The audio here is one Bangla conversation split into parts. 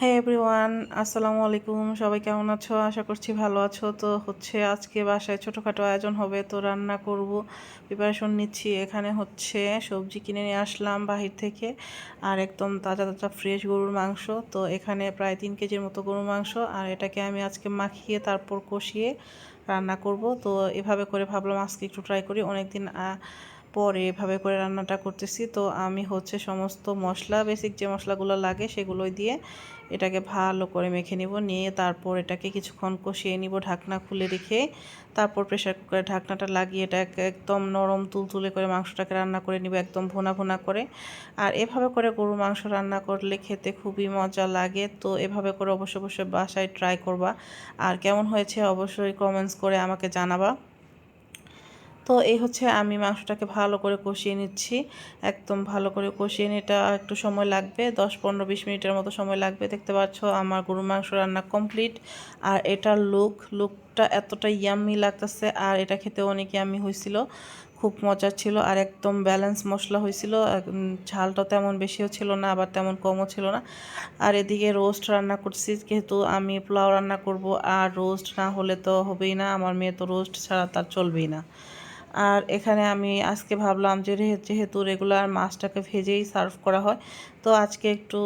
হ্যাঁ এভরিওয়ান, আসসালামু আলাইকুম। সবাই কেমন আছো? আশা করছি ভালো আছো। তো আজকে বাসায় ছোটোখাটো আয়োজন হবে, তো রান্না করব, প্রিপারেশন নিচ্ছি। এখানে সবজি কিনে নিয়ে আসলাম বাহির থেকে, আর একদম তাজা তাজা ফ্রেশ গরুর মাংস। তো এখানে প্রায় 3 কেজির মতো গরুর মাংস, আর এটাকে আমি আজকে মাখিয়ে তারপর কষিয়ে রান্না করব। তো এভাবে করে ভাবলাম আজকে একটু ট্রাই করি, অনেকদিন পরে এভাবে করে রান্নাটা করতেছি। তো আমি সমস্ত মশলা, বেসিক যে মশলাগুলো লাগে সেগুলোই দিয়ে এটাকে ভালো করে মেখে নিব, নিয়ে তারপর এটাকে কিছুক্ষণ কষিয়ে নিব ঢাকনা খুলে রেখে। তারপর প্রেশার কুকারে ঢাকনাটা লাগিয়ে এটাকে একদম নরম তুলতুলে করে মাংসটাকে রান্না করে নিব, একদম ভুনা ভুনা করে। আর এভাবে করে গরুর মাংস রান্না করলে খেতে খুবই মজা লাগে। তো এভাবে করে অবশ্যই বাসায় ট্রাই করবা, আর কেমন হয়েছে অবশ্যই কমেন্টস করে আমাকে জানাবা। তো এই আমি মাংসটাকে ভালো করে কষিয়ে নিচ্ছি, একদম ভালো করে কষিয়ে নিয়ে এটা একটু সময় লাগবে, 10-15-20 মিনিটের মতো সময় লাগবে। দেখতে পাচ্ছ আমার গরুর মাংস রান্না কমপ্লিট। আর এটার লুকটা এতটা ইয়াম্মি লাগতেছে, আর এটা খেতে অনেক ইয়াম্মি হয়েছিল, খুব মজার ছিল। আর একদম ব্যালেন্স মশলা হয়েছিল, ঝালটা তেমন বেশিও ছিল না, আবার তেমন কমও ছিল না। আর এদিকে রোস্ট রান্না করছি, যেহেতু আমি পোলাও রান্না করব, আর রোস্ট না হলে তো হবেই না, আমার মেয়ে তো রোস্ট ছাড়া তার চলবেই না। আর এখানে আমি আজকে ভাবলাম যে যেহেতু রেগুলার মাছটাকে ভেজেই সার্ভ করা হয়, তো আজকে একটু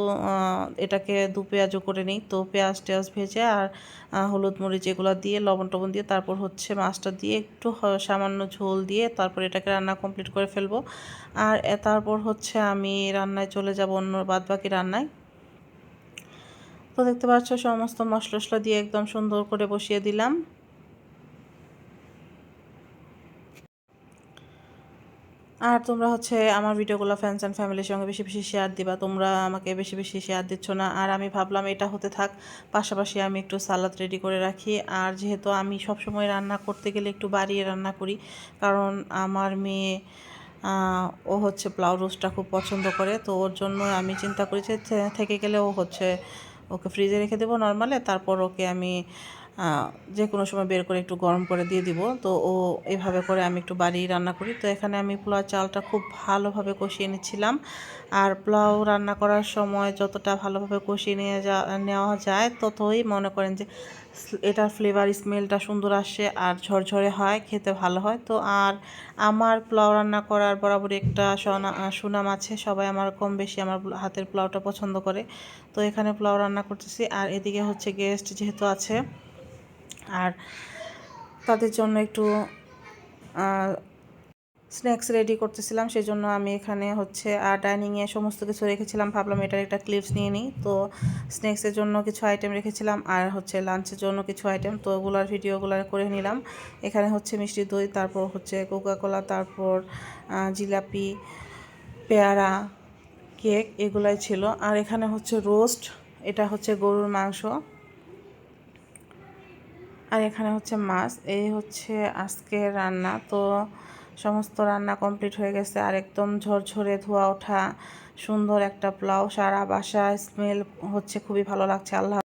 এটাকে দু পেঁয়াজও করে নিই। তো পেঁয়াজ টেয়াজ ভেজে আর হলুদ মরিচ এগুলো দিয়ে লবণ টবণ দিয়ে তারপর মাছটা দিয়ে একটু সামান্য ঝোল দিয়ে তারপর এটাকে রান্না কমপ্লিট করে ফেলবো। আর তারপর আমি রান্নায় চলে যাব, অন্য বাদবাকি রান্নায়। তো দেখতে পাচ্ছ সমস্ত মশলা টশলা দিয়ে একদম সুন্দর করে বসিয়ে দিলাম। আর তোমরা আমার ভিডিওগুলো ফ্রেন্ডস অ্যান্ড ফ্যামিলির সঙ্গে বেশি বেশি শেয়ার দিবা, তোমরা আমাকে বেশি বেশি শেয়ার দিচ্ছ না। আর আমি ভাবলাম এটা হতে থাক, পাশাপাশি আমি একটু সালাদ রেডি করে রাখি। আর যেহেতু আমি সবসময় রান্না করতে গেলে একটু বাড়িয়ে রান্না করি, কারণ আমার মেয়ে ও পোলাও রোস্টটা খুব পছন্দ করে। তো ওর জন্য আমি চিন্তা করি যে থেকে গেলে ওকে ফ্রিজে রেখে দেবো নর্মালে, তারপর ওকে আমি যে কোনো সময় বের করে একটু গরম করে দিয়ে দিব। তো এভাবে করে আমি একটু বাড়িয়ে রান্না করি। তো এখানে আমি পোলাও চালটা খুব ভালোভাবে কষিয়ে নিচ্ছিলাম। আর পোলাও রান্না করার সময় যতটা ভালোভাবে কষিয়ে নেওয়া যায়, ততই মনে করেন যে এটার ফ্লেভার স্মেলটা সুন্দর আসে, আর ঝরঝরে হয়, খেতে ভালো হয়। তো আর আমার পোলাও রান্না করার বরাবরই একটা সুনাম আছে, সবাই আমার কম বেশি আমার হাতের পোলাওটা পছন্দ করে। তো এখানে পোলাও রান্না করতেছি, আর এদিকে গেস্ট যেহেতু আছে, আর তাদের জন্য একটু স্ন্যাক্স রেডি করতেছিলাম। সেই জন্য আমি এখানে আর ডাইনিংয়ে সমস্ত কিছু রেখেছিলাম, ভাবলাম এটার একটা ক্লিপস নিয়ে নিই। তো স্ন্যাক্সের জন্য কিছু আইটেম রেখেছিলাম, আর লাঞ্চের জন্য কিছু আইটেম, তো ওগুলার ভিডিওগুলো করে নিলাম। এখানে মিষ্টি দই, তারপর কোকাকোলা, তারপর জিলাপি, পেয়ারা, কেক, এগুলাই ছিল। আর এখানে রোস্ট, এটা গরুর মাংস, আর এখানে মাছ। এই আজকের রান্না। তো সমস্ত রান্না কমপ্লিট হয়ে গেছে, আর একদম ঝরঝরে ধোয়া ওঠা সুন্দর একটা পোলাও, সারা বাসা স্মেল খুবই ভালো লাগছে। আল্লাহ।